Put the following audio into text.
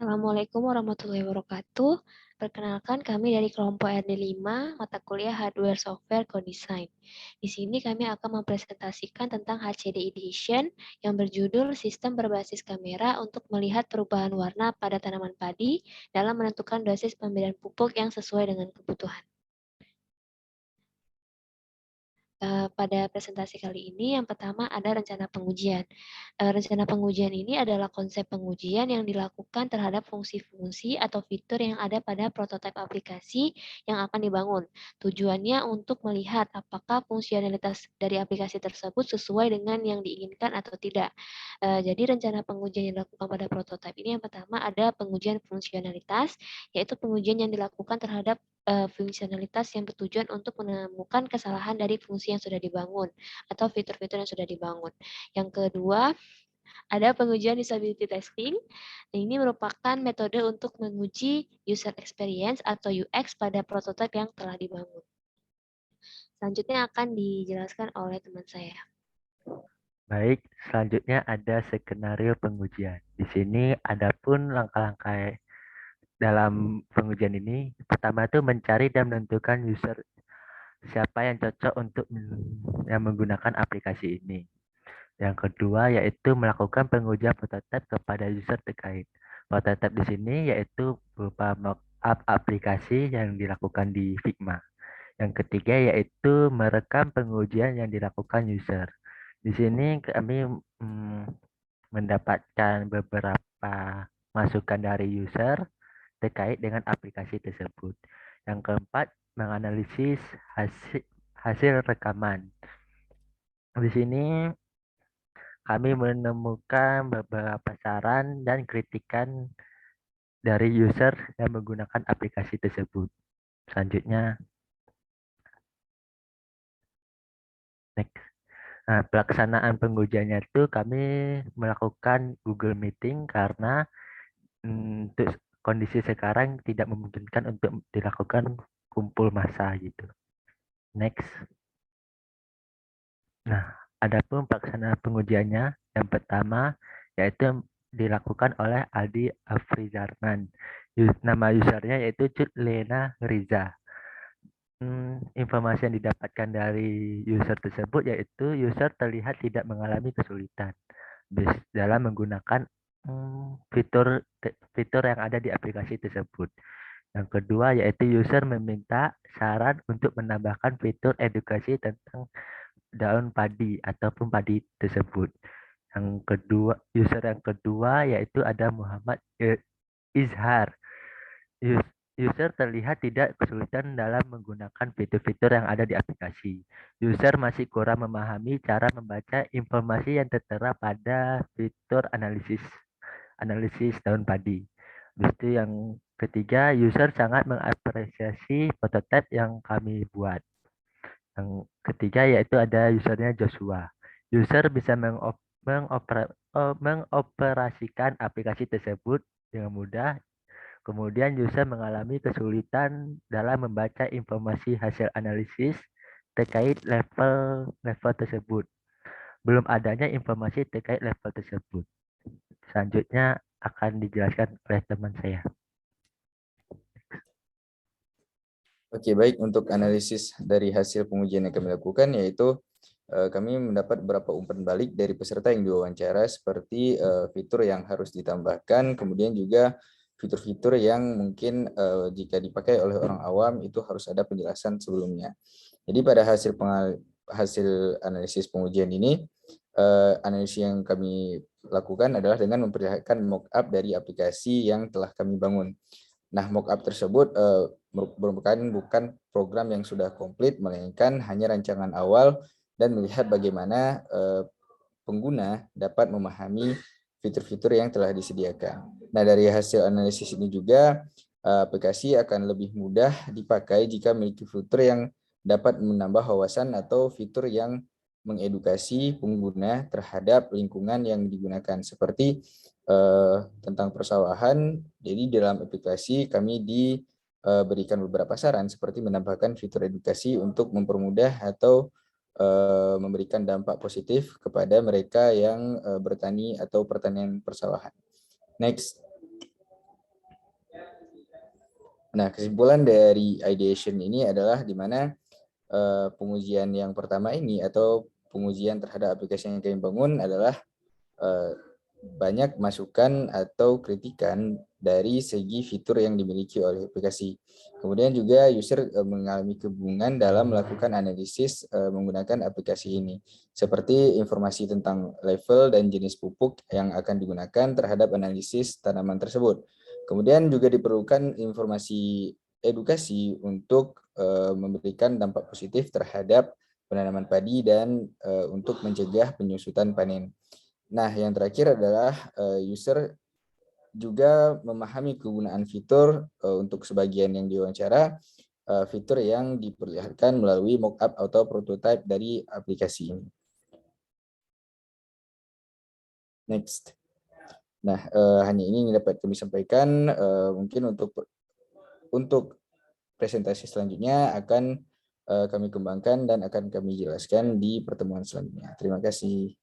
Assalamualaikum warahmatullahi wabarakatuh. Perkenalkan kami dari kelompok RD5, mata kuliah Hardware Software Co-Design. Di sini kami akan mempresentasikan tentang HCD Edition yang berjudul Sistem Berbasis Kamera untuk melihat perubahan warna pada tanaman padi dalam menentukan dosis pemberian pupuk yang sesuai dengan kebutuhan. Pada presentasi kali ini, yang pertama ada rencana pengujian. Rencana pengujian ini adalah konsep pengujian yang dilakukan terhadap fungsi-fungsi atau fitur yang ada pada prototipe aplikasi yang akan dibangun. Tujuannya untuk melihat apakah fungsionalitas dari aplikasi tersebut sesuai dengan yang diinginkan atau tidak. Jadi rencana pengujian yang dilakukan pada prototipe ini yang pertama ada pengujian fungsionalitas, yaitu pengujian yang dilakukan terhadap fungsionalitas yang bertujuan untuk menemukan kesalahan dari fungsi yang sudah dibangun atau fitur-fitur yang sudah dibangun. Yang kedua, ada pengujian usability testing. Ini merupakan metode untuk menguji user experience atau UX pada prototipe yang telah dibangun. Selanjutnya akan dijelaskan oleh teman saya. Baik, selanjutnya ada skenario pengujian. Di sini ada pun langkah-langkah dalam pengujian ini. Pertama itu mencari dan menentukan user siapa yang cocok untuk yang menggunakan aplikasi ini. Yang kedua yaitu melakukan pengujian prototipe kepada user terkait. Prototipe di sini yaitu berupa mock-up aplikasi yang dilakukan di Figma. Yang ketiga yaitu merekam pengujian yang dilakukan user. Di sini kami mendapatkan beberapa masukan dari user terkait dengan aplikasi tersebut. Yang keempat, menganalisis hasil rekaman. Di sini kami menemukan beberapa saran dan kritikan dari user yang menggunakan aplikasi tersebut. Selanjutnya, next. Nah, pelaksanaan pengujiannya itu kami melakukan Google Meeting karena untuk kondisi sekarang tidak memungkinkan untuk dilakukan kumpul massa gitu. Next. Nah, adapun pelaksanaan pengujiannya yang pertama yaitu dilakukan oleh Aldi Afrizarman. Nama usernya yaitu Cut Lena Riza. Informasi yang didapatkan dari user tersebut yaitu user terlihat tidak mengalami kesulitan dalam menggunakan fitur fitur yang ada di aplikasi tersebut. Yang kedua yaitu user meminta saran untuk menambahkan fitur edukasi tentang daun padi ataupun padi tersebut. Yang kedua, user yang kedua yaitu ada Muhammad Izhar. User terlihat tidak kesulitan dalam menggunakan fitur-fitur yang ada di aplikasi. User masih kurang memahami cara membaca informasi yang tertera pada fitur analisis daun padi. Habis itu yang ketiga, user sangat mengapresiasi prototipe yang kami buat. Yang ketiga yaitu ada usernya Joshua. User bisa mengoperasikan aplikasi tersebut dengan mudah. Kemudian user mengalami kesulitan dalam membaca informasi hasil analisis terkait level tersebut. Belum adanya informasi terkait level tersebut. Selanjutnya akan dijelaskan oleh teman saya. Oke, baik. Untuk analisis dari hasil pengujian yang kami lakukan, yaitu kami mendapat beberapa umpan balik dari peserta yang diwawancara, seperti fitur yang harus ditambahkan, kemudian juga fitur-fitur yang mungkin jika dipakai oleh orang awam itu harus ada penjelasan sebelumnya. Jadi pada hasil analisis pengujian ini, analisis yang kami lakukan adalah dengan memperlihatkan mock-up dari aplikasi yang telah kami bangun. Nah, mockup tersebut merupakan bukan program yang sudah komplit, melainkan hanya rancangan awal dan melihat bagaimana pengguna dapat memahami fitur-fitur yang telah disediakan. Nah, dari hasil analisis ini juga aplikasi akan lebih mudah dipakai jika memiliki fitur yang dapat menambah wawasan atau fitur yang mengedukasi pengguna terhadap lingkungan yang digunakan, seperti tentang persawahan. Jadi dalam aplikasi kami diberikan beberapa saran seperti menambahkan fitur edukasi untuk mempermudah atau memberikan dampak positif kepada mereka yang bertani atau pertanian persawahan. Next. Nah, kesimpulan dari ideation ini adalah di mana pengujian yang pertama ini atau pengujian terhadap aplikasi yang kami bangun adalah banyak masukan atau kritikan dari segi fitur yang dimiliki oleh aplikasi. Kemudian juga user mengalami kebingungan dalam melakukan analisis menggunakan aplikasi ini, seperti informasi tentang level dan jenis pupuk yang akan digunakan terhadap analisis tanaman tersebut. Kemudian juga diperlukan informasi edukasi untuk memberikan dampak positif terhadap penanaman padi dan untuk mencegah penyusutan panen. Nah, yang terakhir adalah user juga memahami kegunaan fitur untuk sebagian yang diwawancara, fitur yang diperlihatkan melalui mockup atau prototype dari aplikasi ini. Next. Nah, hanya ini yang dapat kami sampaikan. Mungkin untuk presentasi selanjutnya akan kami kembangkan dan akan kami jelaskan di pertemuan selanjutnya. Terima kasih.